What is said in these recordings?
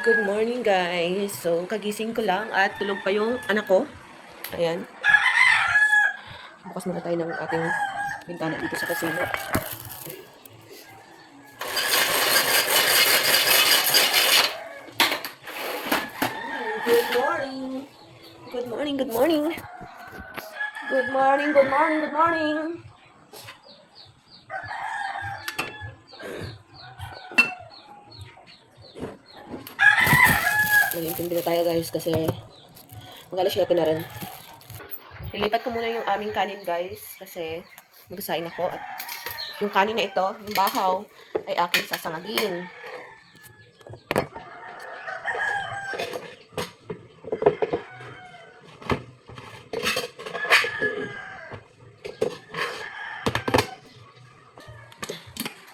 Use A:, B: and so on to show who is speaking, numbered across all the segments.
A: Good morning guys. So, kagising ko lang at tulog pa yung anak ko. Ayan. Bukas muna tayo ng ating bintana dito sa kasino. Good morning. Good morning, good morning. Good morning, good morning, good morning. Nag-intindi na tayo guys kasi mag-alas 7 na rin. Nilipat ko muna yung aming kanin guys kasi magsasain ako at yung kanin na ito, yung bahaw, ay aking sasangagin.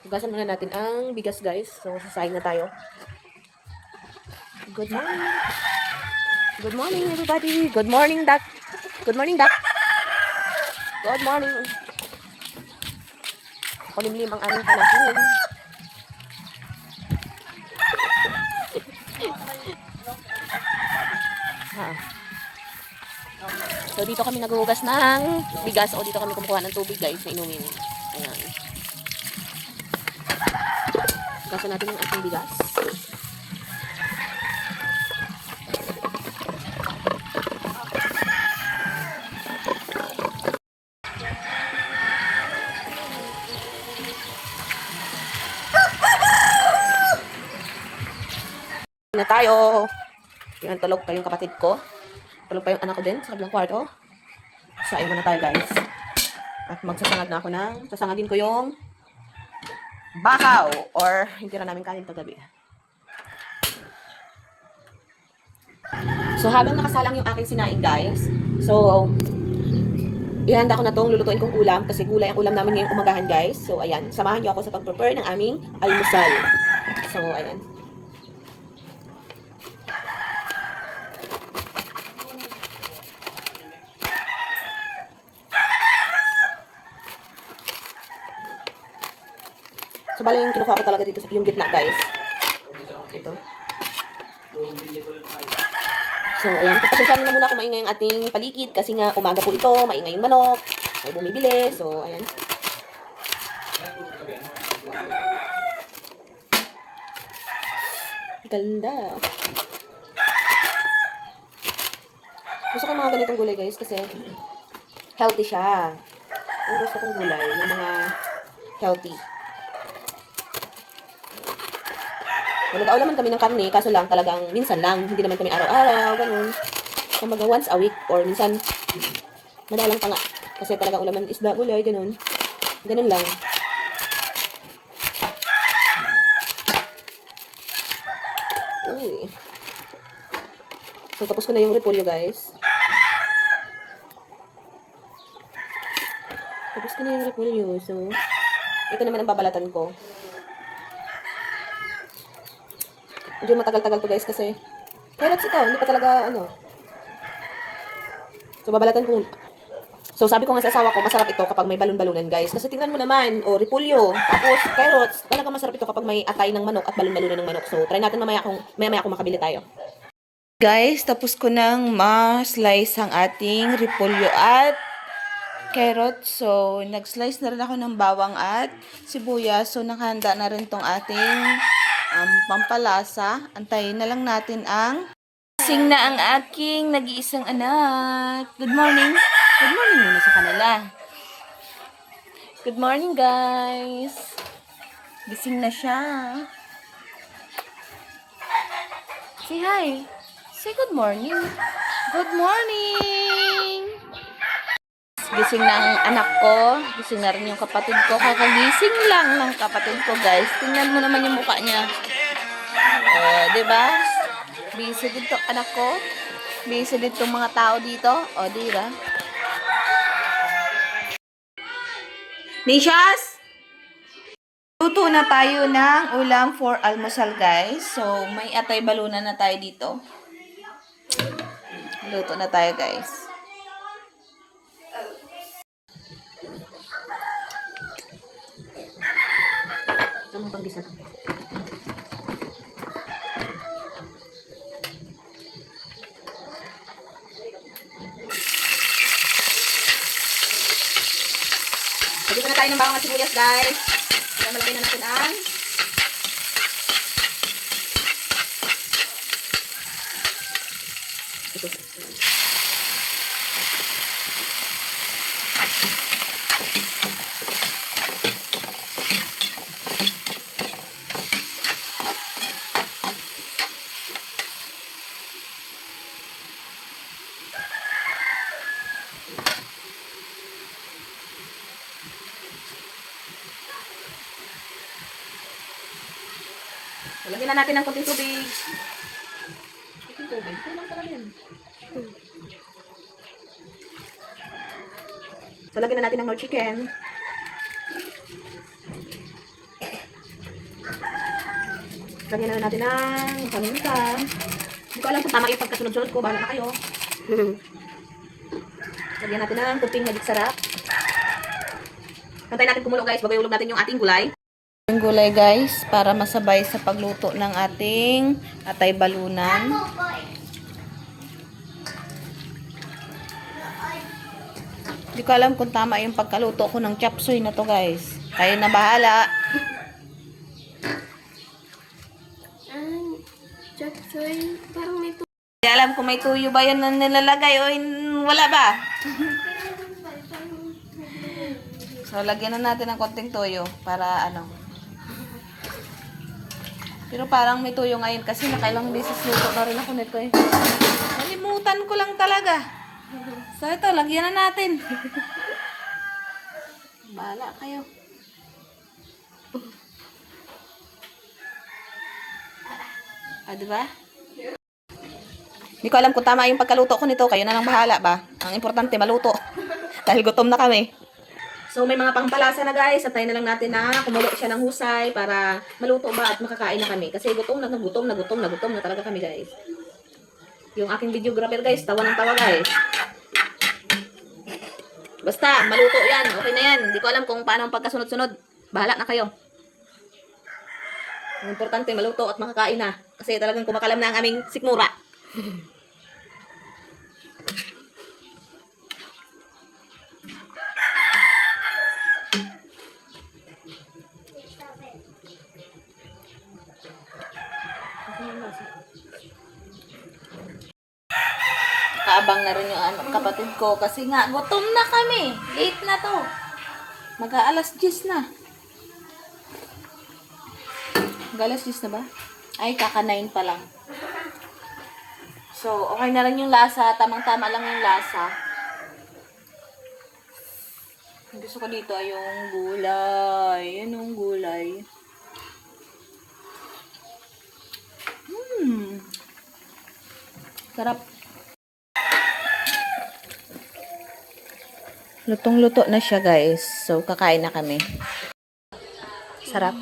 A: Hugasan muna natin ang bigas guys. So, sasain na tayo. Good morning. Good morning everybody. Good morning, Doc. Good morning, Doc. Good morning. Kulimlim ang aming panahon. Ha. So, dito kami naghuhugas ng bigas o dito kami kumukuha ng tubig guys na inumin. Ayan. Hugasan natin ang ating bigas. Na tayo. Yan, tulog pa yung kapatid ko. Tulog pa yung anak ko din sa kabilang kwarto. Sain muna tayo guys. At magsasangag na ako ng, sasangagin ko yung bahaw or hindi na namin kanin kagabi. So habang nakasalang yung aking sinaing guys, so ihanda ko na tong lulutuin kong ulam kasi gulay ang ulam namin ngayong umagahan guys. So ayan, samahan niyo ako sa pag-prepare ng aming almusal. So ayan. So bali yung kinukuha ko talaga dito sa yung gitna guys. Ito. So ayan, pasensyahan na muna ako maingay ang ating paligid kasi nga umaga po ito, maingay yung manok, may bumibili. So ayan. Ganda. Gusto ko yung mga ganitong gulay guys kasi healthy siya. Yung gusto kong gulay, yung mga healthy. Nag-aw naman kami ng karne, kaso lang talagang minsan lang, hindi naman kami araw-araw, ganun. Kumbaga once a week or minsan madalang pa nga. Kasi talagang ulam ng isda, gulay, ganun. Ganun lang. Uy. So tapos ko na yung repolyo guys. Tapos ko na yung repolyo. So ito naman ang babalatan ko. Hindi matagal-tagal to guys kasi carrots ito, hindi pa talaga ano. So babalatan ko. So sabi ko nga sa asawa ko, masarap ito kapag may balon-balunan guys. Kasi tingnan mo naman, o repolyo, tapos carrots, talaga masarap ito kapag may atay ng manok at balon-balunan ng manok. So try natin mamaya kung kung makabili tayo. Guys, tapos ko nang ma-slice ang ating repolyo at carrot. So, nag-slice na rin ako ng bawang at sibuyas. So, nakahanda na rin tong ating pampalasa. Antayin na lang natin ang gising na ang aking nag-iisang anak. Good morning. Good morning muna sa kanila. Good morning, guys. Gising na siya. Say hi. Say good morning. Good morning. Gising na ang anak ko. Gising na rin yung kapatid ko. Kakagising lang ng kapatid ko, guys. Tingnan mo naman yung mukha niya. Oh, diba? Busy dito anak ko. Busy dito mga tao dito. Oh, diba? Nishas! Luto na tayo ng ulam for almusal, guys. So, may atay balunan na tayo dito. Luto na tayo, guys. Ito mo pang gisa. tayo ng bawang at sibuyas, guys. Kaya malagay na natin ang ito. Lagyan na natin ng konting tubig. Konting tubig. Ito lang pala yan. So, lagyan na natin ng Knorr chicken. Lagyan na natin ng paminta. Hindi ko alam kung tama yung pagkasunod-sunod ko. Bahala na kayo. Lagyan natin ng kunting magic sarap. Pantay natin kumulo, guys. Bago iulog natin yung ating gulay. Yung gulay, guys, para masabay sa pagluto ng ating atay balunan. Hindi ko alam kung tama yung pagkaluto ko ng chop suey na to, guys. Kayo na bahala.
B: Chop suey, parang may
A: Hindi alam kung may tuyo ba yan na nilalagay o wala ba? So, lagyan na natin ng konting tuyo para ano. Pero parang may tuyo ngayon kasi nakailang beses luto na rin ako nito eh. Nalimutan ko lang talaga. So, ito, lagyan na natin. Bahala kayo. Diba? Hindi ko alam kung tama yung pagkaluto ko nito. Kayo na lang bahala ba? Ang importante, maluto. Dahil gutom na kami. So, may mga pangpalasa na, guys. At tayo na lang natin na kumulo siya ng husay para maluto ba at makakain na kami. Kasi gutom na talaga kami, guys. Yung aking videographer, guys, tawa ng tawa, guys. Basta, maluto yan. Okay na yan. Hindi ko alam kung paano ang pagkasunod-sunod. Bahala na kayo. Ang importante, maluto at makakain na. Kasi talagang kumakalam na ang aming sikmura. Kaabang na rin yung anak kapatid ko kasi nga gutom na kami. Late na to. Mag-aalas 10 na. Mag-aalas 10 na ba? Ay, kaka-9 pa lang. So, okay na rin yung lasa. Tamang-tama lang yung lasa. Gusto ko dito ay yung gulay. Yan yung gulay. Sarap. Lutong-luto na siya, guys. So, kakain na kami. Sarap.